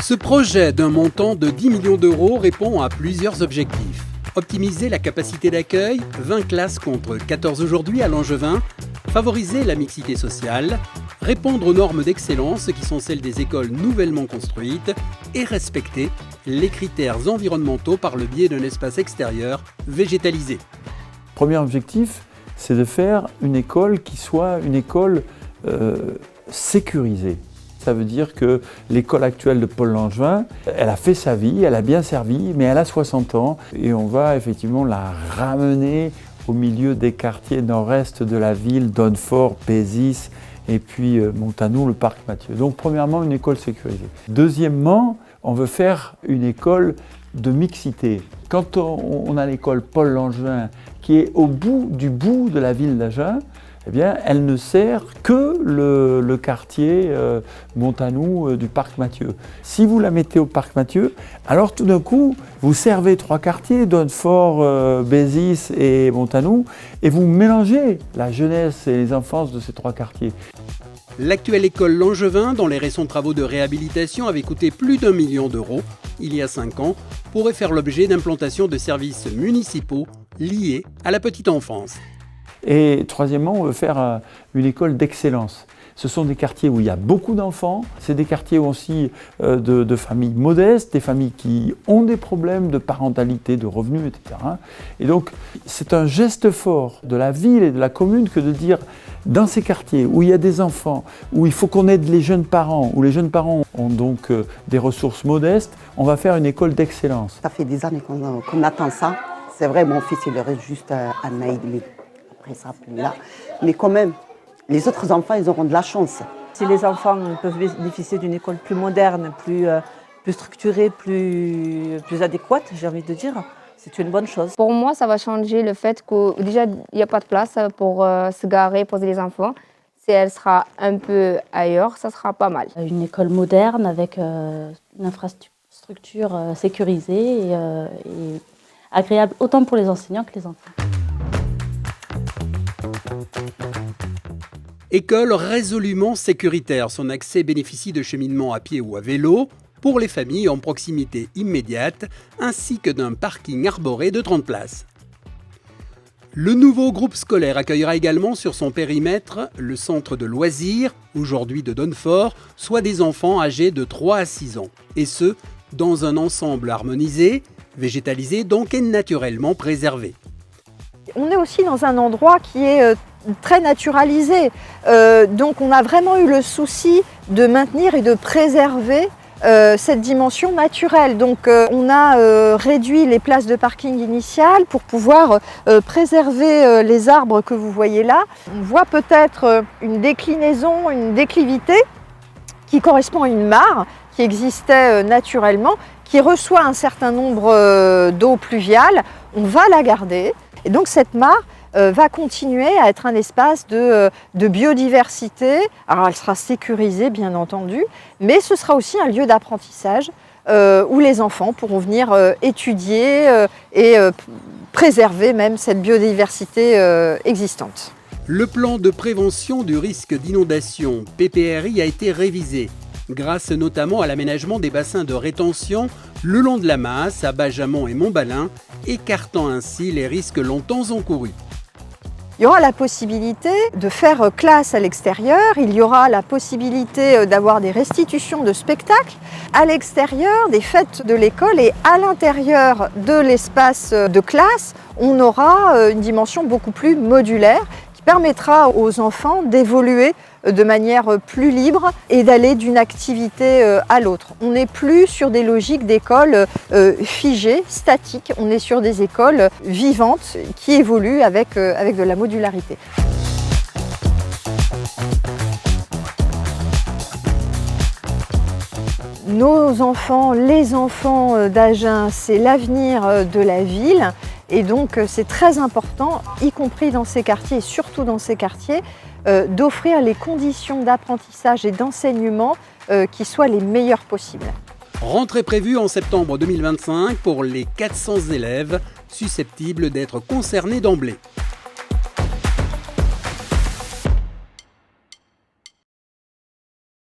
Ce projet d'un montant de 10 millions d'euros répond à plusieurs objectifs. Optimiser la capacité d'accueil, 20 classes contre 14 aujourd'hui à Langevin, favoriser la mixité sociale, répondre aux normes d'excellence qui sont celles des écoles nouvellement construites et respecter les critères environnementaux par le biais d'un espace extérieur végétalisé. Premier objectif, c'est de faire une école qui soit une école sécurisée. Ça veut dire que l'école actuelle de Paul Langevin, elle a fait sa vie, elle a bien servi, mais elle a 60 ans et on va effectivement la ramener au milieu des quartiers nord-est de la ville, Donnefort, Pézis et puis Montanou, le parc Mathieu. Donc premièrement, une école sécurisée. Deuxièmement, on veut faire une école de mixité. Quand on a l'école Paul Langevin qui est au bout de la ville d'Agen, eh bien, elle ne sert que le quartier Montanou du parc Mathieu. Si vous la mettez au parc Mathieu, alors tout d'un coup, vous servez 3 quartiers, Donnefort, Bézis et Montanou, et vous mélangez la jeunesse et les enfances de ces 3 quartiers. L'actuelle école Langevin, dont les récents travaux de réhabilitation avaient coûté plus d'1 million d'euros il y a 5 ans, pourrait faire l'objet d'implantation de services municipaux liés à la petite enfance. Et troisièmement, on veut faire une école d'excellence. Ce sont des quartiers où il y a beaucoup d'enfants, c'est des quartiers aussi de familles modestes, des familles qui ont des problèmes de parentalité, de revenus, etc. Et donc, c'est un geste fort de la ville et de la commune que de dire, dans ces quartiers où il y a des enfants, où il faut qu'on aide les jeunes parents, où les jeunes parents ont donc des ressources modestes, on va faire une école d'excellence. Ça fait des années qu'on attend ça. C'est vrai, mon fils, il reste juste à Naïd. Après ça, plus là. Mais quand même, les autres enfants, ils auront de la chance. Si les enfants peuvent bénéficier d'une école plus moderne, plus structurée, plus adéquate, j'ai envie de dire, c'est une bonne chose. Pour moi, ça va changer le fait que déjà, il n'y a pas de place pour se garer, poser les enfants. Si elle sera un peu ailleurs, ça sera pas mal. Une école moderne avec une infrastructure sécurisée et agréable autant pour les enseignants que les enfants. École résolument sécuritaire. Son accès bénéficie de cheminement à pied ou à vélo pour les familles en proximité immédiate, ainsi que d'un parking arboré de 30 places. Le nouveau groupe scolaire accueillera également sur son périmètre le centre de loisirs, aujourd'hui de Donnefort, soit des enfants âgés de 3 à 6 ans. Et ce, dans un ensemble harmonisé, végétalisé donc et naturellement préservé. On est aussi dans un endroit qui est très naturalisé. Donc on a vraiment eu le souci de maintenir et de préserver cette dimension naturelle. Donc on a réduit les places de parking initiales pour pouvoir préserver les arbres que vous voyez là. On voit peut-être une déclinaison, une déclivité qui correspond à une mare qui existait naturellement, qui reçoit un certain nombre d'eau pluviale. On va la garder. Et donc cette mare va continuer à être un espace de biodiversité. Alors elle sera sécurisée bien entendu, mais ce sera aussi un lieu d'apprentissage où les enfants pourront venir étudier et préserver même cette biodiversité existante. Le plan de prévention du risque d'inondation PPRI a été révisé, grâce notamment à l'aménagement des bassins de rétention le long de la Masse, à Bajamont et Montbalin, écartant ainsi les risques longtemps encourus. Il y aura la possibilité de faire classe à l'extérieur, il y aura la possibilité d'avoir des restitutions de spectacles à l'extérieur des fêtes de l'école et à l'intérieur de l'espace de classe, on aura une dimension beaucoup plus modulaire qui permettra aux enfants d'évoluer de manière plus libre et d'aller d'une activité à l'autre. On n'est plus sur des logiques d'écoles figées, statiques, on est sur des écoles vivantes qui évoluent avec de la modularité. Nos enfants, les enfants d'Agen, c'est l'avenir de la ville. Et donc c'est très important, y compris dans ces quartiers et surtout dans ces quartiers, d'offrir les conditions d'apprentissage et d'enseignement qui soient les meilleures possibles. Rentrée prévue en septembre 2025 pour les 400 élèves susceptibles d'être concernés d'emblée.